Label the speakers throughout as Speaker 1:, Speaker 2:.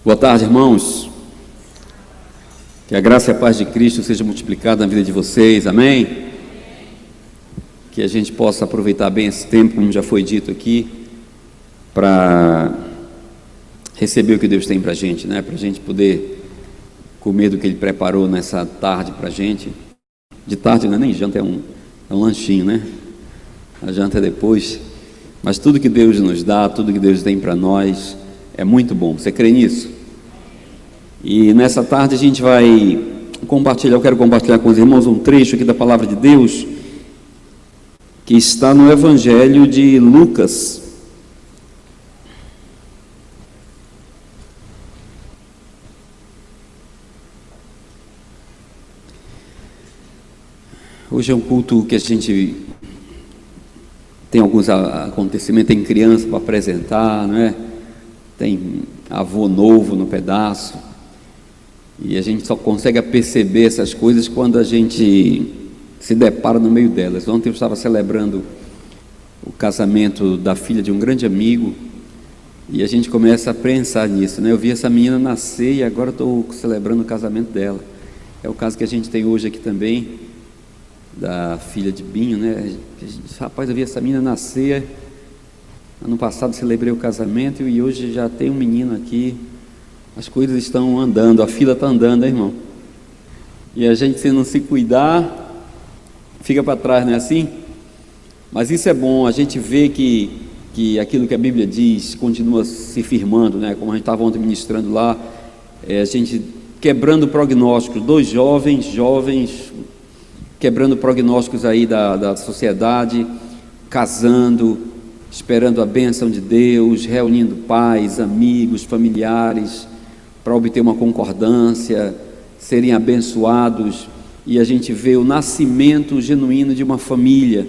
Speaker 1: Boa tarde, irmãos. Que a graça e a paz de Cristo seja multiplicada na vida de vocês, amém? Que a gente possa aproveitar bem esse tempo, como já foi dito aqui, para receber o que Deus tem para a gente, né? Para a gente poder comer do que Ele preparou nessa tarde para a gente. De tarde não é nem janta, é um lanchinho, né? A janta é depois. Mas tudo que Deus nos dá, tudo que Deus tem para nós, é muito bom. Você crê nisso? E nessa tarde a gente vai compartilhar, eu quero compartilhar com os irmãos um trecho aqui da Palavra de Deus, que está no Evangelho de Lucas. Hoje é um culto que a gente tem alguns acontecimentos, tem criança para apresentar, não é? Tem avô novo no pedaço, e a gente só consegue perceber essas coisas quando a gente se depara no meio delas. Ontem eu estava celebrando o casamento da filha de um grande amigo, e a gente começa a pensar nisso, né? Eu vi essa menina nascer e agora estou celebrando o casamento dela. É o caso que a gente tem hoje aqui também, da filha de Binho, né? Rapaz, eu vi essa menina nascer. Ano passado celebrei o casamento e hoje já tem um menino aqui. As coisas estão andando, a fila está andando, hein, irmão? E a gente, se não se cuidar, fica para trás, não é assim? Mas isso é bom, a gente vê que aquilo que a Bíblia diz continua se firmando, né? Como a gente estava ontem ministrando lá, a gente quebrando prognósticos, dois jovens, quebrando prognósticos aí da sociedade, casando, esperando a bênção de Deus, reunindo pais, amigos, familiares, para obter uma concordância, serem abençoados, e a gente vê o nascimento genuíno de uma família,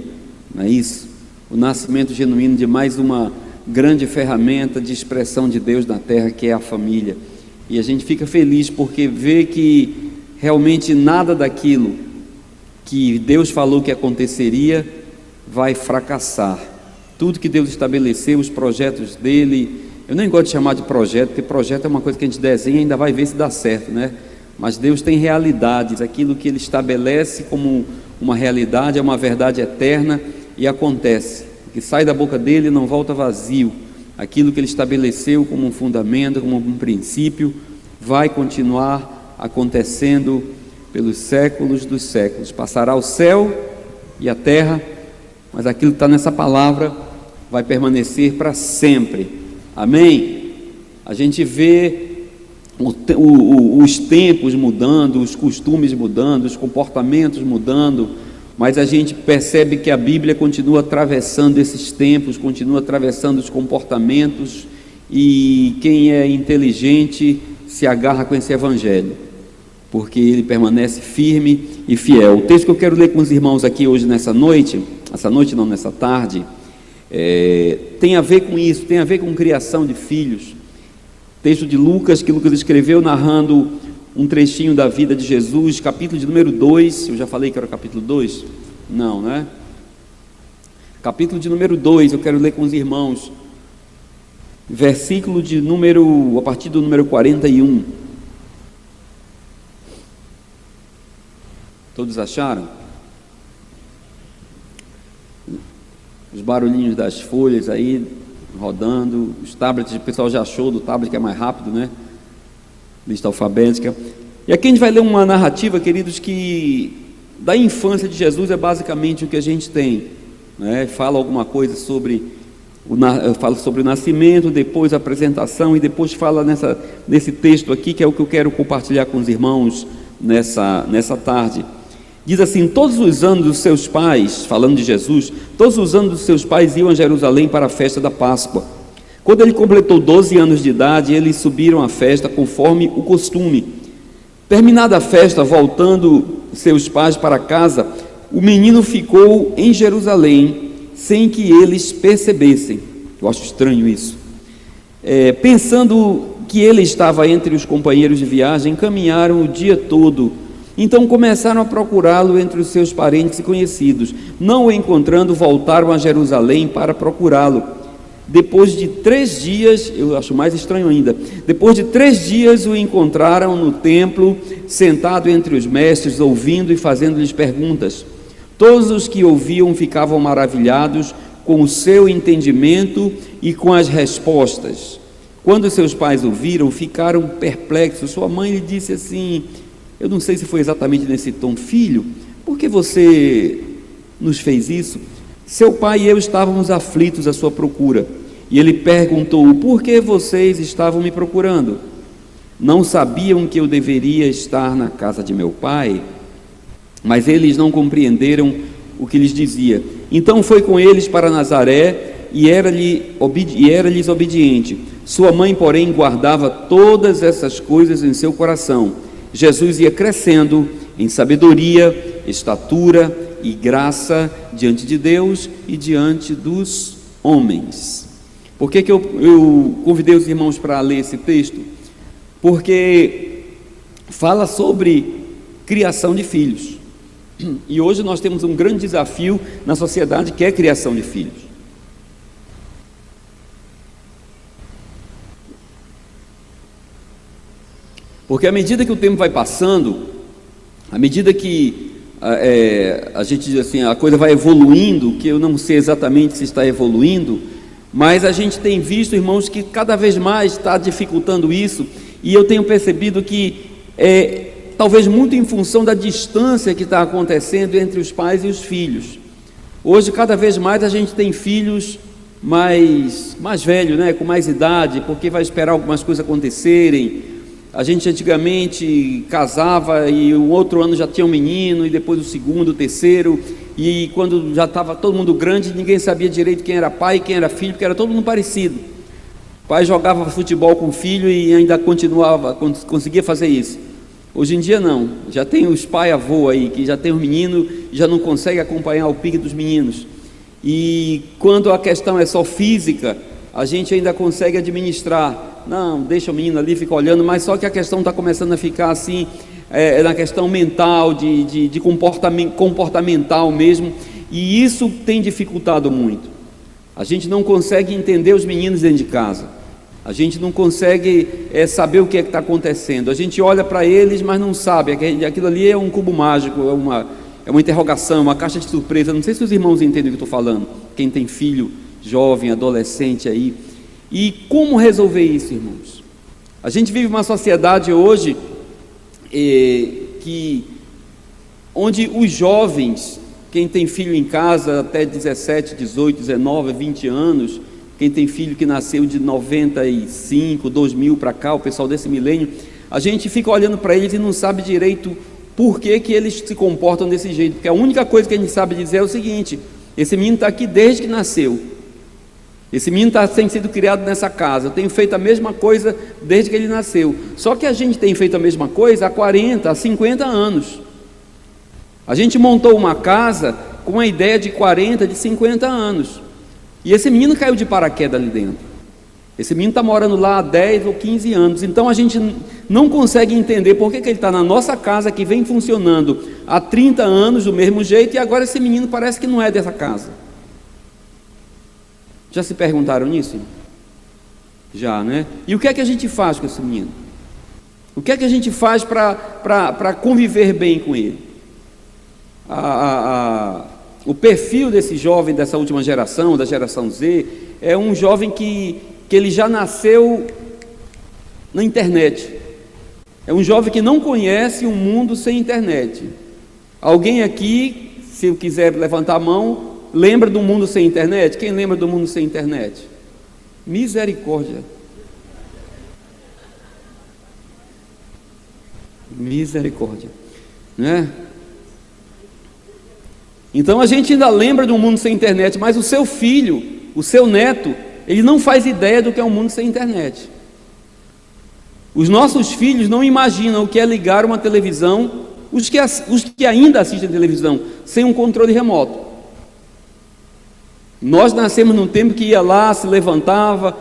Speaker 1: não é isso? O nascimento genuíno de mais uma grande ferramenta de expressão de Deus na terra, que é a família, e a gente fica feliz porque vê que realmente nada daquilo que Deus falou que aconteceria vai fracassar. Tudo que Deus estabeleceu, os projetos dele, eu nem gosto de chamar de projeto, porque projeto é uma coisa que a gente desenha e ainda vai ver se dá certo, né? Mas Deus tem realidades, aquilo que Ele estabelece como uma realidade, é uma verdade eterna e acontece. O que sai da boca dele não volta vazio. Aquilo que Ele estabeleceu como um fundamento, como um princípio, vai continuar acontecendo pelos séculos dos séculos. Passará o céu e a terra, mas aquilo que está nessa palavra vai permanecer para sempre. Amém? A gente vê os tempos mudando, os costumes mudando, os comportamentos mudando, mas a gente percebe que a Bíblia continua atravessando esses tempos, continua atravessando os comportamentos, e quem é inteligente se agarra com esse Evangelho, porque ele permanece firme e fiel. O texto que eu quero ler com os irmãos aqui hoje nessa tarde, tem a ver com isso, tem a ver com criação de filhos. Texto de Lucas, que Lucas escreveu narrando um trechinho da vida de Jesus, capítulo de número 2, eu já falei que era o capítulo 2? Não, né? Capítulo de número 2, eu quero ler com os irmãos, versículo de número, a partir do número 41. Todos acharam? Os barulhinhos das folhas aí rodando, os tablets, o pessoal já achou do tablet que é mais rápido, né? Lista alfabética. E aqui a gente vai ler uma narrativa, queridos, que da infância de Jesus é basicamente o que a gente tem, né? Fala alguma coisa sobre fala sobre o nascimento, depois a apresentação, e depois fala nesse texto aqui, que é o que eu quero compartilhar com os irmãos nessa tarde. Diz assim: todos os anos dos seus pais, falando de Jesus, todos os anos dos seus pais iam a Jerusalém para a festa da Páscoa. Quando ele completou 12 anos de idade, eles subiram à festa conforme o costume. Terminada a festa, voltando seus pais para casa, o menino ficou em Jerusalém, sem que eles percebessem. Eu acho estranho isso. Pensando que ele estava entre os companheiros de viagem, caminharam o dia todo. Então começaram a procurá-lo entre os seus parentes e conhecidos. Não o encontrando, voltaram a Jerusalém para procurá-lo. Depois de 3 dias, eu acho mais estranho ainda, depois de 3 dias o encontraram no templo, sentado entre os mestres, ouvindo e fazendo-lhes perguntas. Todos os que ouviam ficavam maravilhados com o seu entendimento e com as respostas. Quando seus pais ouviram, ficaram perplexos. Sua mãe lhe disse assim, eu não sei se foi exatamente nesse tom: filho, por que você nos fez isso? Seu pai e eu estávamos aflitos à sua procura. E ele perguntou: por que vocês estavam me procurando? Não sabiam que eu deveria estar na casa de meu pai? Mas eles não compreenderam o que lhes dizia. Então foi com eles para Nazaré e era-lhes obediente. Sua mãe, porém, guardava todas essas coisas em seu coração. Jesus ia crescendo em sabedoria, estatura e graça diante de Deus e diante dos homens. Por que eu convidei os irmãos para ler esse texto? Porque fala sobre criação de filhos. E hoje nós temos um grande desafio na sociedade, que é a criação de filhos. Porque à medida que o tempo vai passando, à medida que a gente diz assim, a coisa vai evoluindo, que eu não sei exatamente se está evoluindo, mas a gente tem visto, irmãos, que cada vez mais está dificultando isso, e eu tenho percebido que talvez muito em função da distância que está acontecendo entre os pais e os filhos. Hoje, cada vez mais a gente tem filhos mais velhos, né, com mais idade, porque vai esperar algumas coisas acontecerem. A gente antigamente casava e o outro ano já tinha um menino, e depois o segundo, o terceiro, e quando já estava todo mundo grande, ninguém sabia direito quem era pai e quem era filho, porque era todo mundo parecido. O pai jogava futebol com o filho e ainda conseguia fazer isso. Hoje em dia não, já tem os pai-avô aí, que já tem os meninos e já não consegue acompanhar o pique dos meninos. E quando a questão é só física, a gente ainda consegue administrar. Não, deixa o menino ali, fica olhando, mas só que a questão está começando a ficar assim, na questão mental, de comportamental mesmo, e isso tem dificultado muito. A gente não consegue entender os meninos dentro de casa, a gente não consegue saber o que é que está acontecendo, a gente olha para eles, mas não sabe, aquilo ali é um cubo mágico, é uma interrogação, uma caixa de surpresa. Não sei se os irmãos entendem o que eu estou falando, quem tem filho jovem, adolescente aí. E como resolver isso, irmãos? A gente vive uma sociedade hoje onde os jovens, quem tem filho em casa até 17, 18, 19, 20 anos, quem tem filho que nasceu de 95, 2000 para cá, o pessoal desse milênio, a gente fica olhando para eles e não sabe direito por que eles se comportam desse jeito, porque a única coisa que a gente sabe dizer é o seguinte: esse menino está aqui desde que nasceu, esse menino tem sido criado nessa casa, eu tenho feito a mesma coisa desde que ele nasceu. Só que a gente tem feito a mesma coisa há 40, há 50 anos. A gente montou uma casa com a ideia de 40, de 50 anos, e esse menino caiu de paraquedas ali dentro. Esse menino está morando lá há 10 ou 15 anos, então a gente não consegue entender por que ele está na nossa casa, que vem funcionando há 30 anos do mesmo jeito, e agora esse menino parece que não é dessa casa. Já se perguntaram nisso? Já, né? E o que é que a gente faz com esse menino? O que é que a gente faz para conviver bem com ele? O perfil desse jovem, dessa última geração, da geração Z, é um jovem que ele já nasceu na internet. É um jovem que não conhece um mundo sem internet. Alguém aqui, se eu quiser levantar a mão, lembra do mundo sem internet? Quem lembra do mundo sem internet? Misericórdia. Misericórdia, né? Então a gente ainda lembra de um mundo sem internet, mas o seu filho, o seu neto, ele não faz ideia do que é um mundo sem internet. Os nossos filhos não imaginam o que é ligar uma televisão, os que ainda assistem televisão, sem um controle remoto. Nós nascemos num tempo que ia lá, se levantava,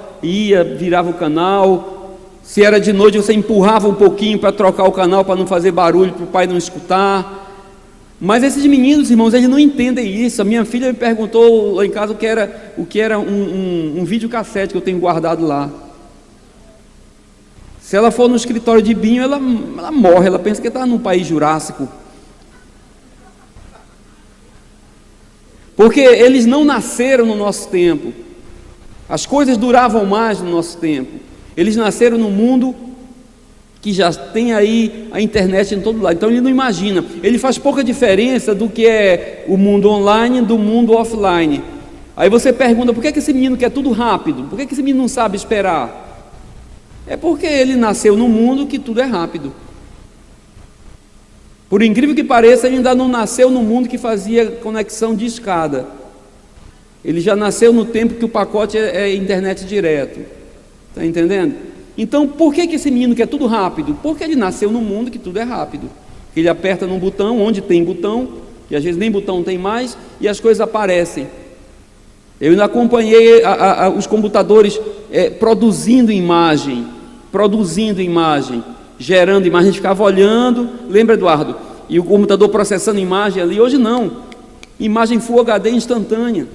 Speaker 1: virava o canal. Se era de noite, você empurrava um pouquinho para trocar o canal, para não fazer barulho, para o pai não escutar. Mas esses meninos, irmãos, eles não entendem isso. A minha filha me perguntou lá em casa o que era um videocassete que eu tenho guardado lá. Se ela for no escritório de Binho, ela morre, ela pensa que está num país jurássico. Porque eles não nasceram no nosso tempo. As coisas duravam mais no nosso tempo. Eles nasceram no mundo que já tem aí a internet em todo lado. Então ele não imagina. Ele faz pouca diferença do que é o mundo online do mundo offline. Aí você pergunta, por que esse menino quer tudo rápido? Por que esse menino não sabe esperar? É porque ele nasceu num mundo que tudo é rápido. Por incrível que pareça, ele ainda não nasceu no mundo que fazia conexão de escada. Ele já nasceu no tempo que o pacote é internet direto. Está entendendo? Então, por que esse menino quer tudo rápido? Porque ele nasceu num mundo que tudo é rápido. Ele aperta num botão, onde tem botão, que às vezes nem botão tem mais, e as coisas aparecem. Eu ainda acompanhei os computadores produzindo imagem, gerando imagem. A gente ficava olhando, lembra, Eduardo? E o computador processando imagem ali. Hoje não, imagem Full HD instantânea.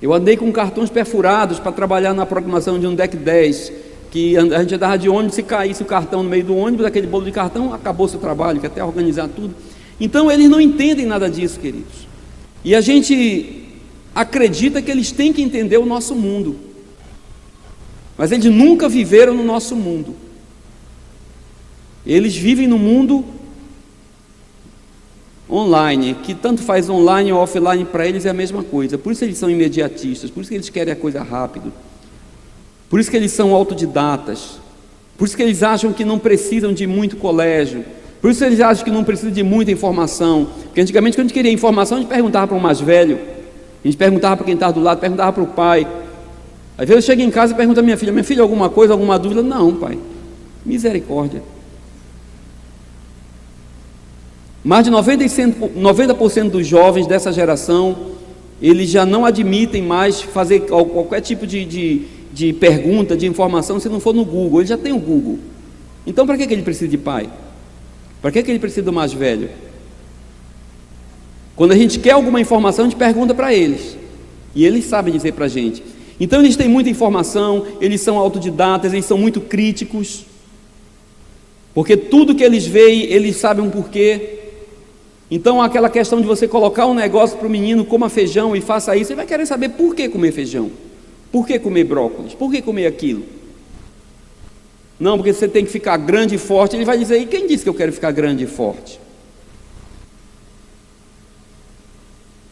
Speaker 1: Eu andei com cartões perfurados para trabalhar na programação de um DEC 10, que a gente andava de ônibus, se caísse o cartão no meio do ônibus, aquele bolo de cartão, acabou seu trabalho, que até organizar tudo. Então eles não entendem nada disso, queridos. E a gente acredita que eles têm que entender o nosso mundo, mas eles nunca viveram no nosso mundo. Eles vivem no mundo online, que tanto faz online ou offline, para eles é a mesma coisa. Por isso eles são imediatistas, por isso que eles querem a coisa rápido, por isso que eles são autodidatas, por isso que eles acham que não precisam de muito colégio, por isso que eles acham que não precisam de muita informação. Porque antigamente, quando a gente queria informação, a gente perguntava para o mais velho, a gente perguntava para quem estava do lado, perguntava para o pai. Às vezes eu chego em casa e pergunto à minha filha, alguma coisa, alguma dúvida? Não, pai, misericórdia. Mais de 90% dos jovens dessa geração, eles já não admitem mais fazer qualquer tipo de pergunta, de informação, se não for no Google. Ele já tem o Google. Então para que ele precisa de pai? Para que ele precisa do mais velho? Quando a gente quer alguma informação, a gente pergunta para eles, e eles sabem dizer para a gente. Então eles têm muita informação, eles são autodidatas, eles são muito críticos, porque tudo que eles veem, eles sabem um porquê. Então aquela questão de você colocar um negócio para o menino, coma feijão e faça isso, ele vai querer saber por que comer feijão, por que comer brócolis, por que comer aquilo. Não, porque você tem que ficar grande e forte. Ele vai dizer, e quem disse que eu quero ficar grande e forte?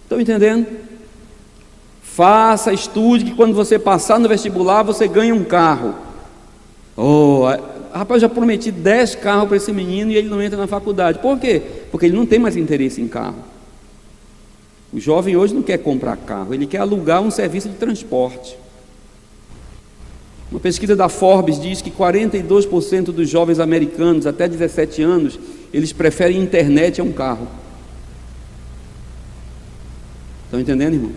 Speaker 1: Estão entendendo? Faça, estude, que quando você passar no vestibular, você ganha um carro. Rapaz, eu já prometi 10 carros para esse menino e ele não entra na faculdade. Por quê? Porque ele não tem mais interesse em carro. O jovem hoje não quer comprar carro, ele quer alugar um serviço de transporte. Uma pesquisa da Forbes diz que 42% dos jovens americanos até 17 anos, eles preferem internet a um carro. Estão entendendo, irmão?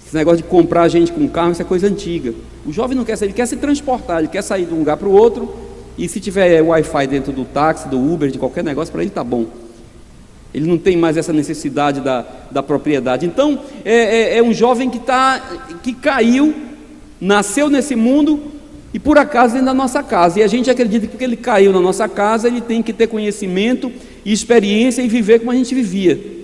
Speaker 1: Esse negócio de comprar gente com carro, isso é coisa antiga. O jovem não quer sair, ele quer se transportar, ele quer sair de um lugar para o outro, e se tiver Wi-Fi dentro do táxi, do Uber, de qualquer negócio, para ele está bom. Ele não tem mais essa necessidade da propriedade. Então, é um jovem que caiu, nasceu nesse mundo, e por acaso dentro da nossa casa. E a gente acredita que porque ele caiu na nossa casa, ele tem que ter conhecimento e experiência e viver como a gente vivia.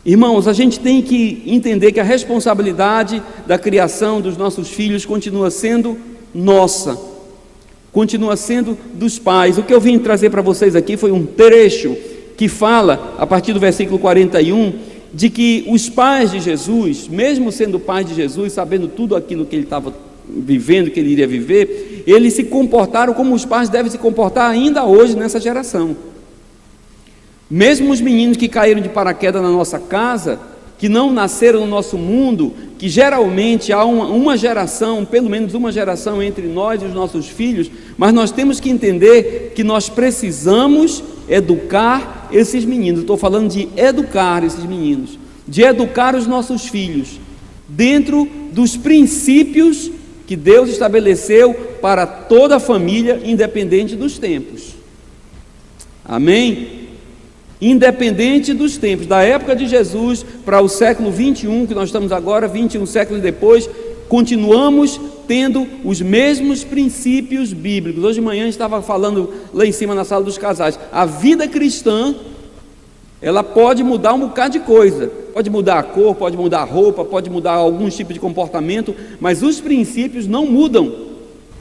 Speaker 1: Irmãos, a gente tem que entender que a responsabilidade da criação dos nossos filhos continua sendo nossa, continua sendo dos pais. O que eu vim trazer para vocês aqui foi um trecho que fala, a partir do versículo 41, de que os pais de Jesus, mesmo sendo pais de Jesus, sabendo tudo aquilo que ele estava vivendo, que ele iria viver, eles se comportaram como os pais devem se comportar ainda hoje nessa geração. Mesmo os meninos que caíram de paraquedas na nossa casa, que não nasceram no nosso mundo, que geralmente há uma geração, pelo menos uma geração entre nós e os nossos filhos, mas nós temos que entender que nós precisamos educar esses meninos. Estou falando de educar esses meninos, de educar os nossos filhos, dentro dos princípios que Deus estabeleceu para toda a família, independente dos tempos. Amém? independente dos tempos, da época de Jesus para o século 21, que nós estamos agora, 21 séculos depois, continuamos tendo os mesmos princípios bíblicos. Hoje de manhã a gente estava falando lá em cima na sala dos casais, a vida cristã, ela pode mudar um bocado de coisa, pode mudar a cor, pode mudar a roupa, pode mudar alguns tipos de comportamento, mas os princípios não mudam,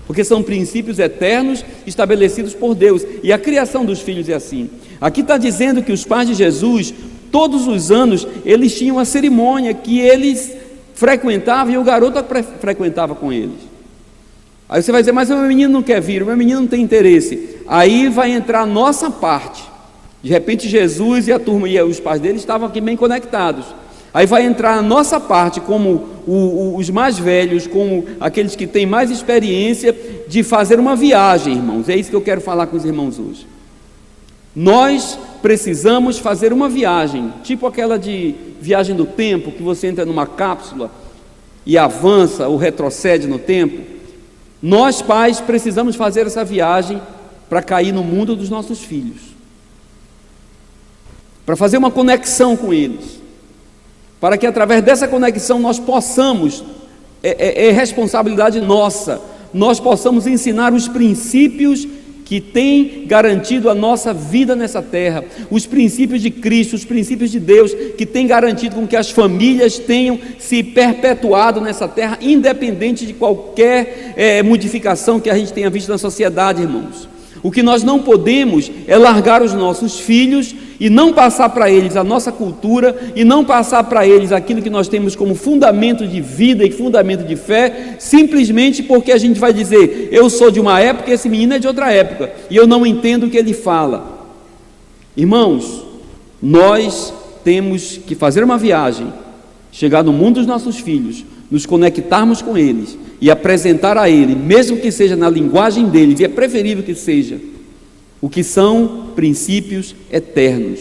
Speaker 1: porque são princípios eternos estabelecidos por Deus, e a criação dos filhos é assim. Aqui está dizendo que os pais de Jesus, todos os anos, eles tinham uma cerimônia que eles frequentavam, e o garoto frequentava com eles. Aí você vai dizer, mas o meu menino não quer vir, o meu menino não tem interesse. Aí vai entrar a nossa parte. De repente Jesus e a turma e os pais dele estavam aqui bem conectados. Aí vai entrar a nossa parte, como os mais velhos, como aqueles que têm mais experiência de fazer uma viagem, irmãos. É isso que eu quero falar com os irmãos hoje. Nós precisamos fazer uma viagem, tipo aquela de viagem do tempo, que você entra numa cápsula e avança ou retrocede no tempo. Nós, pais, precisamos fazer essa viagem para cair no mundo dos nossos filhos, para fazer uma conexão com eles, para que através dessa conexão nós possamos, é responsabilidade nossa, nós possamos ensinar os princípios que têm garantido a nossa vida nessa terra, os princípios de Cristo, os princípios de Deus, que têm garantido com que as famílias tenham se perpetuado nessa terra, independente de qualquer modificação que a gente tenha visto na sociedade, irmãos. O que nós não podemos é largar os nossos filhos e não passar para eles a nossa cultura, e não passar para eles aquilo que nós temos como fundamento de vida e fundamento de fé, simplesmente porque a gente vai dizer, eu sou de uma época e esse menino é de outra época, e eu não entendo o que ele fala. Irmãos, nós temos que fazer uma viagem, chegar no mundo dos nossos filhos, nos conectarmos com eles e apresentar a ele, mesmo que seja na linguagem deles, e é preferível que seja, o que são princípios eternos,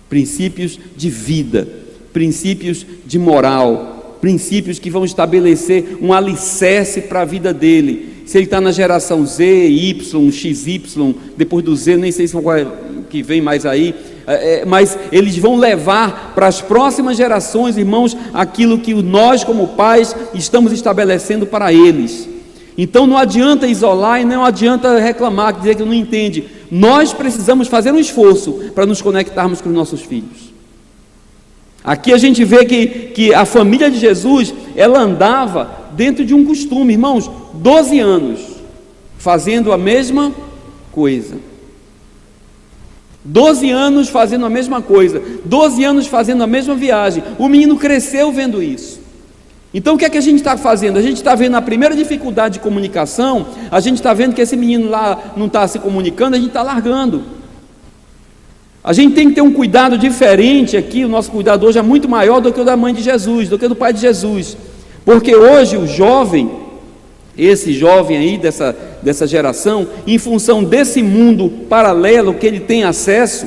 Speaker 1: princípios de vida, princípios de moral, princípios que vão estabelecer um alicerce para a vida dele. Se ele está na geração Z, Y, XY, depois do Z, nem sei se qual é que vem mais aí, mas eles vão levar para as próximas gerações, irmãos, aquilo que nós como pais estamos estabelecendo para eles. Então não adianta isolar e não adianta reclamar, dizer que não entende. Nós precisamos fazer um esforço para nos conectarmos com os nossos filhos. Aqui a gente vê que a família de Jesus, ela andava dentro de um costume, irmãos, 12 anos, fazendo a mesma coisa. 12 anos fazendo a mesma coisa, 12 anos fazendo a mesma viagem. O menino cresceu vendo isso. Então o que é que a gente está fazendo? A gente está vendo a primeira dificuldade de comunicação, a gente está vendo que esse menino lá não está se comunicando, a gente está largando. A gente tem que ter um cuidado diferente aqui, o nosso cuidado hoje é muito maior do que o da mãe de Jesus, do que o do pai de Jesus, porque hoje o jovem, esse jovem aí dessa geração, em função desse mundo paralelo que ele tem acesso,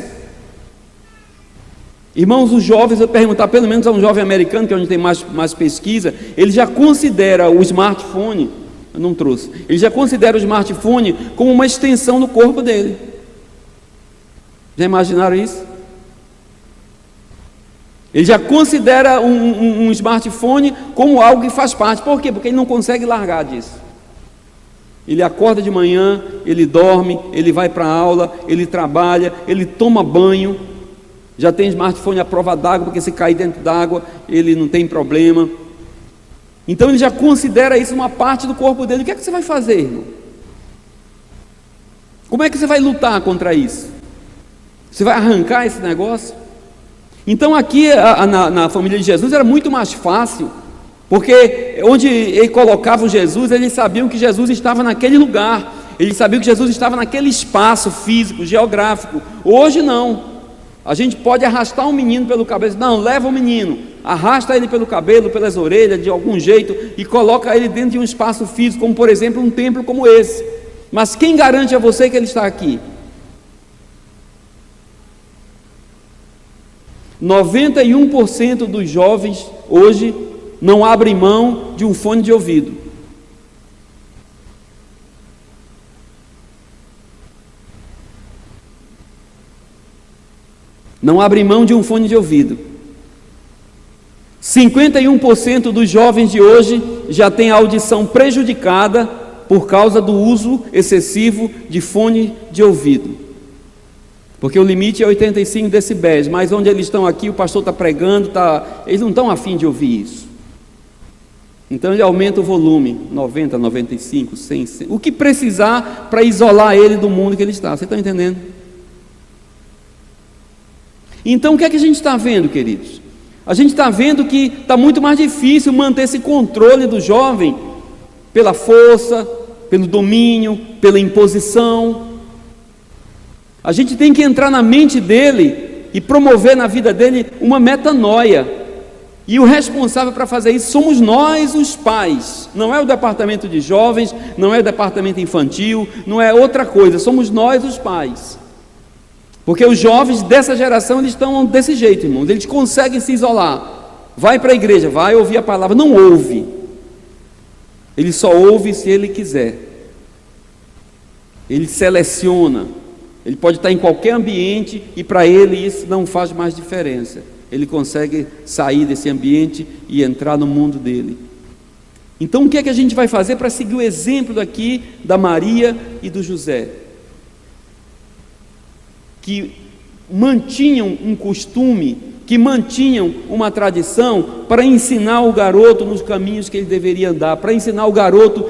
Speaker 1: irmãos, os jovens, eu perguntar pelo menos a um jovem americano, que é onde tem mais pesquisa, ele já considera o smartphone, eu não trouxe, ele já considera o smartphone como uma extensão do corpo dele. Já imaginaram isso? Ele já considera um smartphone como algo que faz parte. Por quê? Porque ele não consegue largar disso. Ele acorda de manhã, ele dorme, ele vai para a aula, ele trabalha, ele toma banho, já tem smartphone à prova d'água, porque se cair dentro d'água, ele não tem problema. Então ele já considera isso uma parte do corpo dele. O que é que você vai fazer, irmão? Como é que você vai lutar contra isso? Você vai arrancar esse negócio? Então aqui na família de Jesus era muito mais fácil, porque onde ele colocava Jesus, eles sabiam que Jesus estava naquele lugar, eles sabiam que Jesus estava naquele espaço físico, geográfico. Hoje não, a gente pode arrastar um menino pelo cabelo, não, leva o menino, arrasta ele pelo cabelo, pelas orelhas, de algum jeito, e coloca ele dentro de um espaço físico, como por exemplo um templo como esse. Mas quem garante a você que ele está aqui? 91% dos jovens hoje não abrem mão de um fone de ouvido. Não abrem mão de um fone de ouvido. 51% dos jovens de hoje já têm a audição prejudicada por causa do uso excessivo de fone de ouvido. Porque o limite é 85 decibéis, mas onde eles estão aqui, o pastor está pregando, eles não estão a fim de ouvir isso. Então ele aumenta o volume, 90, 95, 100, 100, o que precisar para isolar ele do mundo que ele está. Você está entendendo? Então o que é que a gente está vendo, queridos? A gente está vendo que está muito mais difícil manter esse controle do jovem pela força, pelo domínio, pela imposição. A gente tem que entrar na mente dele e promover na vida dele uma metanoia. E o responsável para fazer isso somos nós, os pais. Não é o departamento de jovens, não é o departamento infantil, não é outra coisa, somos nós, os pais. Porque os jovens dessa geração, eles estão desse jeito, irmãos, eles conseguem se isolar. Vai para a igreja, vai ouvir a palavra, não ouve. Ele só ouve se ele quiser. Ele seleciona. Ele pode estar em qualquer ambiente e para ele isso não faz mais diferença. Ele consegue sair desse ambiente e entrar no mundo dele. Então o que é que a gente vai fazer para seguir o exemplo daqui da Maria e do José? Que mantinham um costume, que mantinham uma tradição para ensinar o garoto nos caminhos que ele deveria andar, para ensinar o garoto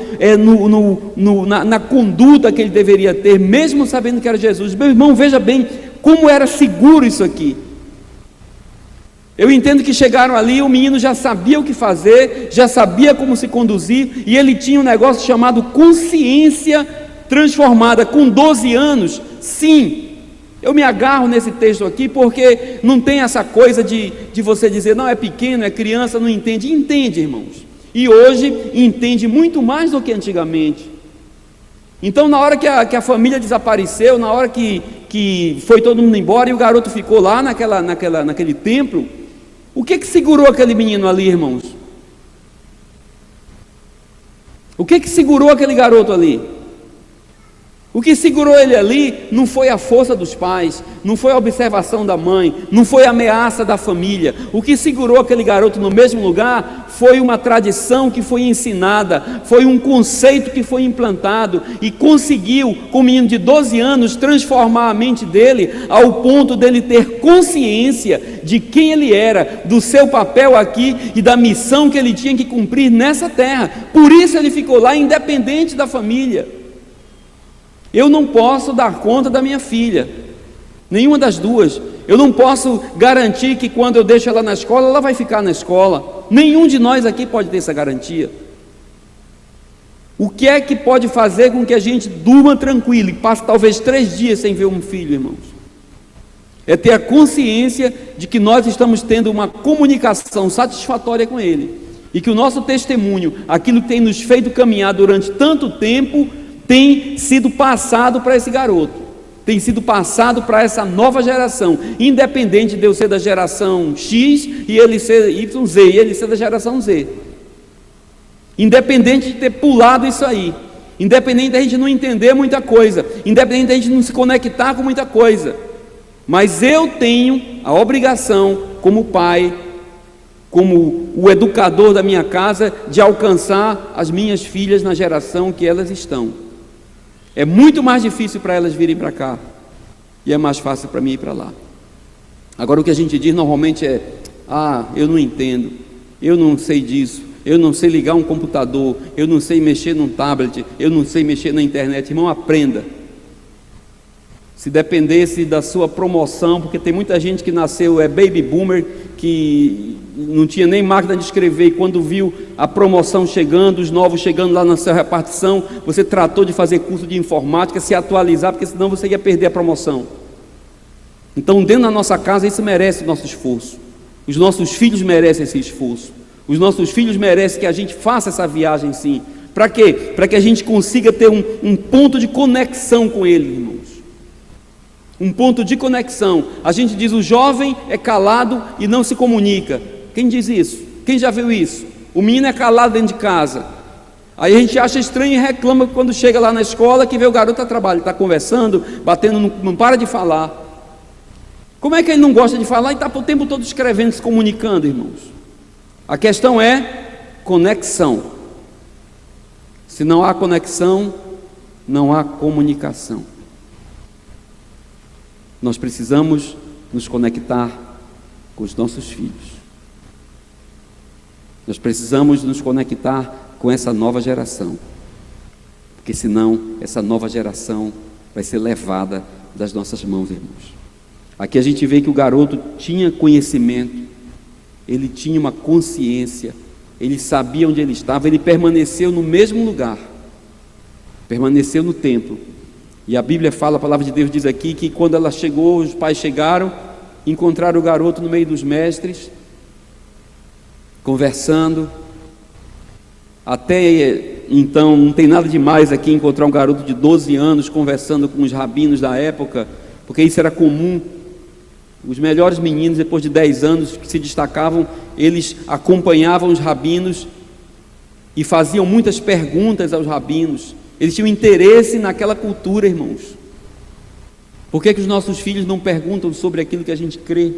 Speaker 1: na conduta que ele deveria ter, mesmo sabendo que era Jesus. Meu irmão, veja bem como era seguro isso aqui. Eu entendo que chegaram ali, o menino já sabia o que fazer, já sabia como se conduzir, e ele tinha um negócio chamado consciência transformada. Com 12 anos, sim, eu me agarro nesse texto aqui, porque não tem essa coisa de você dizer, não, é pequeno, é criança, não entende. Entende, irmãos, e hoje entende muito mais do que antigamente. Então na hora que a família desapareceu, na hora que foi todo mundo embora, e o garoto ficou lá naquele templo, o que segurou aquele menino ali, irmãos? O que segurou aquele garoto ali? O que segurou ele ali não foi a força dos pais, não foi a observação da mãe, não foi a ameaça da família. O que segurou aquele garoto no mesmo lugar foi uma tradição que foi ensinada, foi um conceito que foi implantado, e conseguiu, com um menino de 12 anos, transformar a mente dele ao ponto dele ter consciência de quem ele era, do seu papel aqui e da missão que ele tinha que cumprir nessa terra. Por isso ele ficou lá, independente da família. Eu não posso dar conta da minha filha, nenhuma das duas. Eu não posso garantir que quando eu deixo ela na escola, ela vai ficar na escola. Nenhum de nós aqui pode ter essa garantia. O que é que pode fazer com que a gente durma tranquilo e passe talvez 3 dias sem ver um filho, irmãos? É ter a consciência de que nós estamos tendo uma comunicação satisfatória com ele, e que o nosso testemunho, aquilo que tem nos feito caminhar durante tanto tempo, tem sido passado para esse garoto, tem sido passado para essa nova geração, independente de eu ser da geração X e ele ser YZ, e ele ser da geração Z, independente de ter pulado isso aí, independente da gente não entender muita coisa, independente da gente não se conectar com muita coisa, mas eu tenho a obrigação, como pai, como o educador da minha casa, de alcançar as minhas filhas na geração que elas estão. É muito mais difícil para elas virem para cá, e é mais fácil para mim ir para lá. Agora o que a gente diz normalmente é, eu não entendo, eu não sei disso, eu não sei ligar um computador, eu não sei mexer num tablet, eu não sei mexer na internet. Irmão, aprenda. Se dependesse da sua promoção, porque tem muita gente que nasceu, baby boomer, que não tinha nem máquina de escrever, e quando viu a promoção chegando, os novos chegando lá na sua repartição, você tratou de fazer curso de informática, se atualizar, porque senão você ia perder a promoção. Então dentro da nossa casa isso merece o nosso esforço, os nossos filhos merecem esse esforço, os nossos filhos merecem que a gente faça essa viagem sim. Para quê? Para que a gente consiga ter um ponto de conexão com ele, irmãos. Um ponto de conexão. A gente diz, o jovem é calado e não se comunica. Quem diz isso? Quem já viu isso? O menino é calado dentro de casa. Aí a gente acha estranho e reclama quando chega lá na escola, que vê o garoto a trabalho, está conversando, batendo, não para de falar. Como é que ele não gosta de falar e está o tempo todo escrevendo, se comunicando, irmãos? A questão é conexão. Se não há conexão, não há comunicação. Nós precisamos nos conectar com os nossos filhos. Nós precisamos nos conectar com essa nova geração, porque senão essa nova geração vai ser levada das nossas mãos, irmãos. Aqui a gente vê que o garoto tinha conhecimento, ele tinha uma consciência, ele sabia onde ele estava, ele permaneceu no mesmo lugar, permaneceu no templo. E a Bíblia fala, a palavra de Deus diz aqui, que quando ela chegou, os pais chegaram, encontraram o garoto no meio dos mestres, conversando. Até então, não tem nada demais aqui encontrar um garoto de 12 anos conversando com os rabinos da época, porque isso era comum. Os melhores meninos, depois de 10 anos, que se destacavam, eles acompanhavam os rabinos e faziam muitas perguntas aos rabinos. Eles tinham interesse naquela cultura, irmãos. Por que os nossos filhos não perguntam sobre aquilo que a gente crê?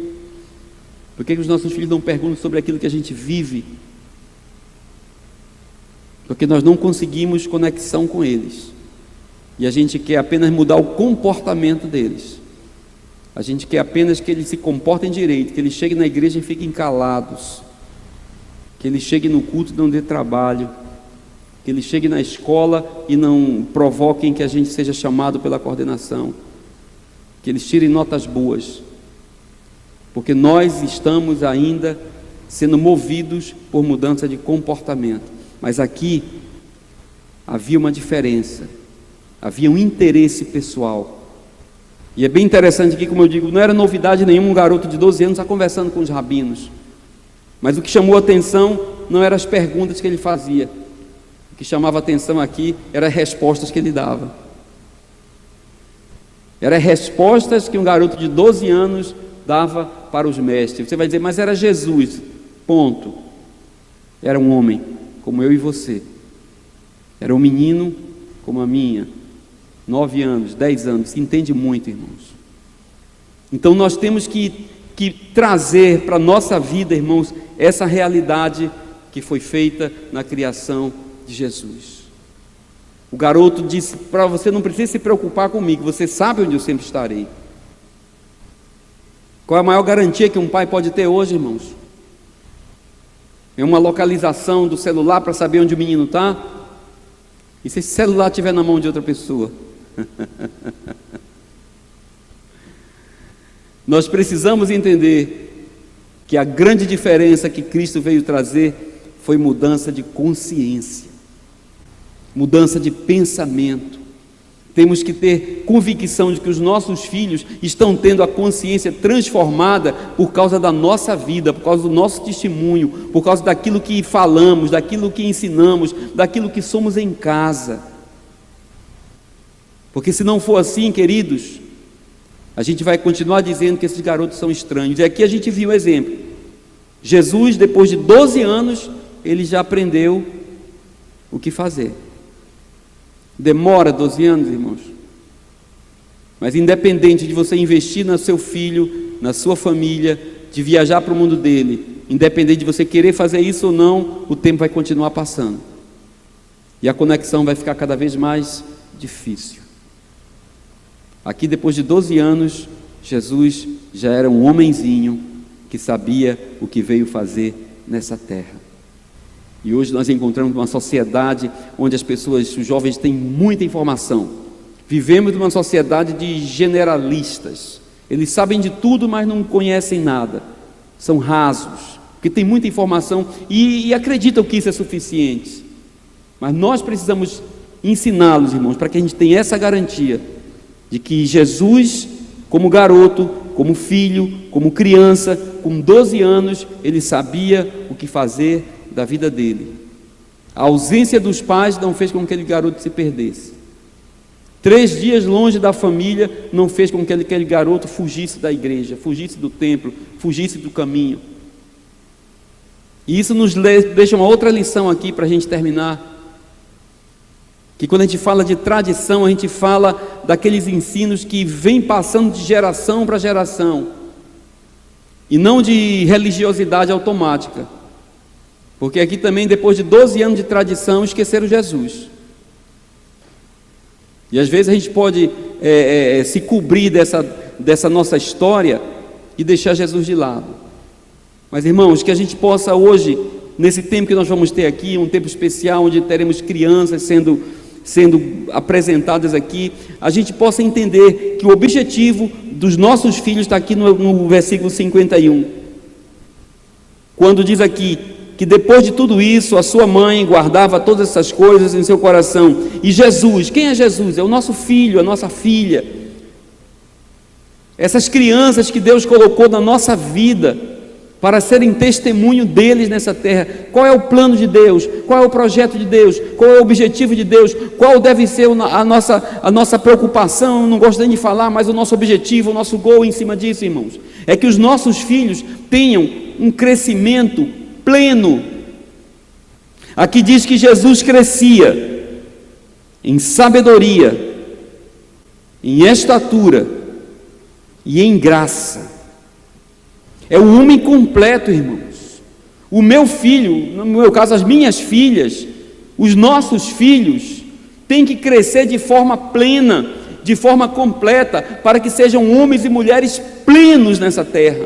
Speaker 1: Por que os nossos filhos não perguntam sobre aquilo que a gente vive? Porque nós não conseguimos conexão com eles. E a gente quer apenas mudar o comportamento deles. A gente quer apenas que eles se comportem direito, que eles cheguem na igreja e fiquem calados, que eles cheguem no culto e não dê trabalho, que eles cheguem na escola e não provoquem que a gente seja chamado pela coordenação, que eles tirem notas boas, porque nós estamos ainda sendo movidos por mudança de comportamento. Mas aqui havia uma diferença, havia um interesse pessoal. E é bem interessante aqui, como eu digo, não era novidade nenhuma um garoto de 12 anos estar conversando com os rabinos. Mas o que chamou a atenção não eram as perguntas que ele fazia. O que chamava a atenção aqui eram as respostas que ele dava. Eram as respostas que um garoto de 12 anos dava para os mestres. Você vai dizer, mas era Jesus. Ponto. Era um homem, como eu e você. Era um menino como a minha. 9 anos, 10 anos, entende muito, irmãos. Então nós temos que trazer para a nossa vida, irmãos, essa realidade que foi feita na criação de Jesus. O garoto disse, para você não precisa se preocupar comigo, você sabe onde eu sempre estarei. Qual é a maior garantia que um pai pode ter hoje, irmãos? É uma localização do celular para saber onde o menino está? E se esse celular estiver na mão de outra pessoa? Nós precisamos entender que a grande diferença que Cristo veio trazer foi mudança de consciência, mudança de pensamento. Temos que ter convicção de que os nossos filhos estão tendo a consciência transformada por causa da nossa vida, por causa do nosso testemunho, por causa daquilo que falamos, daquilo que ensinamos, daquilo que somos em casa. Porque se não for assim, queridos, a gente vai continuar dizendo que esses garotos são estranhos. E aqui a gente viu o exemplo. Jesus, depois de 12 anos, ele já aprendeu o que fazer. Demora 12 anos, irmãos. Mas independente de você investir no seu filho, na sua família, de viajar para o mundo dele, independente de você querer fazer isso ou não, o tempo vai continuar passando. E a conexão vai ficar cada vez mais difícil. Aqui, depois de 12 anos, Jesus já era um homenzinho que sabia o que veio fazer nessa terra. E hoje nós encontramos uma sociedade onde as pessoas, os jovens têm muita informação. Vivemos numa sociedade de generalistas. Eles sabem de tudo, mas não conhecem nada. São rasos, porque tem muita informação e acreditam que isso é suficiente. Mas nós precisamos ensiná-los, irmãos, para que a gente tenha essa garantia de que Jesus, como garoto, como filho, como criança, com 12 anos, ele sabia o que fazer da vida dele. A ausência dos pais não fez com que aquele garoto se perdesse. 3 dias longe da família não fez com que aquele garoto fugisse da igreja, fugisse do templo, fugisse do caminho. E isso nos deixa uma outra lição aqui para a gente terminar. Que quando a gente fala de tradição, a gente fala daqueles ensinos que vêm passando de geração para geração. e não de religiosidade automática, porque aqui também, depois de 12 anos de tradição, esqueceram Jesus. E às vezes a gente pode se cobrir dessa nossa história e deixar Jesus de lado. Mas, irmãos, que a gente possa hoje, nesse tempo que nós vamos ter aqui, um tempo especial onde teremos crianças sendo apresentadas aqui, a gente possa entender que o objetivo dos nossos filhos está aqui no versículo 51, quando diz aqui que depois de tudo isso, a sua mãe guardava todas essas coisas em seu coração. E Jesus, quem é Jesus? É o nosso filho, a nossa filha, essas crianças que Deus colocou na nossa vida para serem testemunho deles nessa terra. Qual é o plano de Deus? Qual é o projeto de Deus? Qual é o objetivo de Deus? Qual deve ser a nossa preocupação? Não gosto nem de falar, mas o nosso objetivo, o nosso gol em cima disso, irmãos, é que os nossos filhos tenham um crescimento pleno. Aqui diz que Jesus crescia em sabedoria, em estatura e em graça. É o homem completo, irmãos. O meu filho, no meu caso, as minhas filhas, os nossos filhos, têm que crescer de forma plena, de forma completa, para que sejam homens e mulheres plenos nessa terra,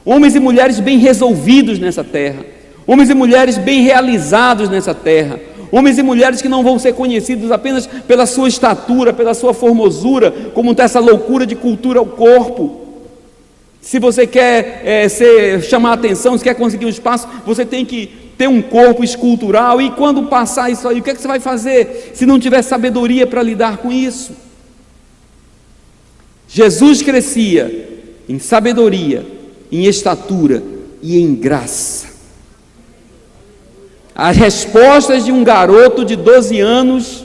Speaker 1: homens e mulheres bem resolvidos nessa terra, homens e mulheres bem realizados nessa terra, homens e mulheres que não vão ser conhecidos apenas pela sua estatura, pela sua formosura, como está essa loucura de cultura ao corpo. Se você quer chamar a atenção, se quer conseguir um espaço, você tem que ter um corpo escultural, e quando passar isso aí, o que é que você vai fazer se não tiver sabedoria para lidar com isso? Jesus crescia em sabedoria, em estatura e em graça. As respostas de um garoto de 12 anos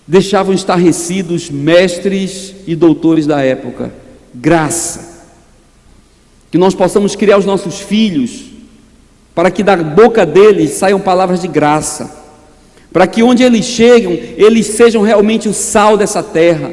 Speaker 1: deixavam estarrecidos mestres e doutores da época. Graça. Que nós possamos criar os nossos filhos para que da boca deles saiam palavras de graça, para que onde eles chegam, eles sejam realmente o sal dessa terra,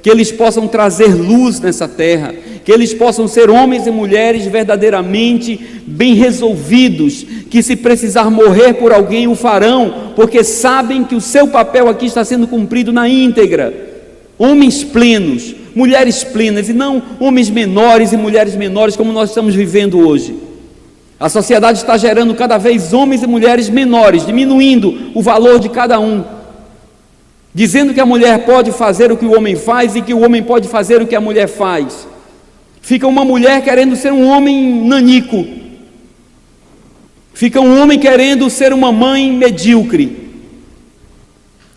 Speaker 1: que eles possam trazer luz nessa terra, que eles possam ser homens e mulheres verdadeiramente bem resolvidos, que se precisar morrer por alguém o farão, porque sabem que o seu papel aqui está sendo cumprido na íntegra. Homens plenos, mulheres plenas, e não homens menores e mulheres menores como nós estamos vivendo hoje. A sociedade está gerando cada vez homens e mulheres menores, diminuindo o valor de cada um, dizendo que a mulher pode fazer o que o homem faz e que o homem pode fazer o que a mulher faz. Fica uma mulher querendo ser um homem nanico, fica um homem querendo ser uma mãe medíocre.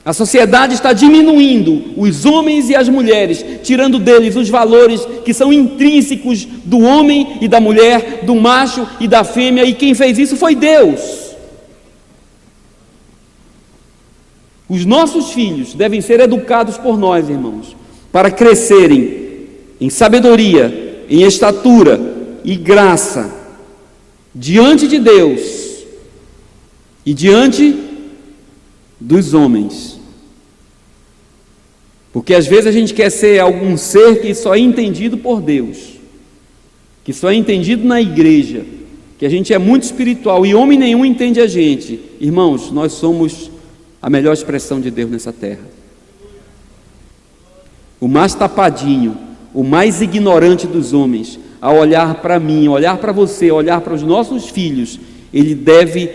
Speaker 1: A sociedade está diminuindo os homens e as mulheres, tirando deles os valores que são intrínsecos do homem e da mulher, do macho e da fêmea, e quem fez isso foi Deus. Os nossos filhos devem ser educados por nós, irmãos, para crescerem em sabedoria, em estatura e graça, diante de Deus e diante dos homens. Porque às vezes a gente quer ser algum ser que só é entendido por Deus, que só é entendido na igreja, que a gente é muito espiritual e homem nenhum entende a gente. Irmãos, nós somos a melhor expressão de Deus nessa terra. O mais tapadinho, o mais ignorante dos homens, ao olhar para mim, olhar para você, olhar para os nossos filhos, ele deve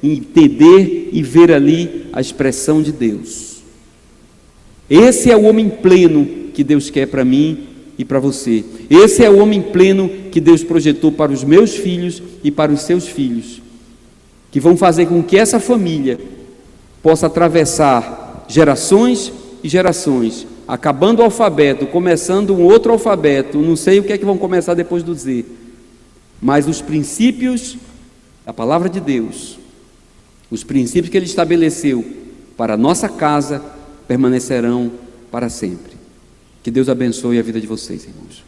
Speaker 1: entender e ver ali a expressão de Deus. Esse é o homem pleno que Deus quer para mim e para você. Esse é o homem pleno que Deus projetou para os meus filhos e para os seus filhos, que vão fazer com que essa família possa atravessar gerações e gerações, acabando o alfabeto, começando um outro alfabeto, não sei o que é que vão começar depois do Z, mas os princípios da palavra de Deus, os princípios que Ele estabeleceu para a nossa casa, permanecerão para sempre. Que Deus abençoe a vida de vocês, irmãos.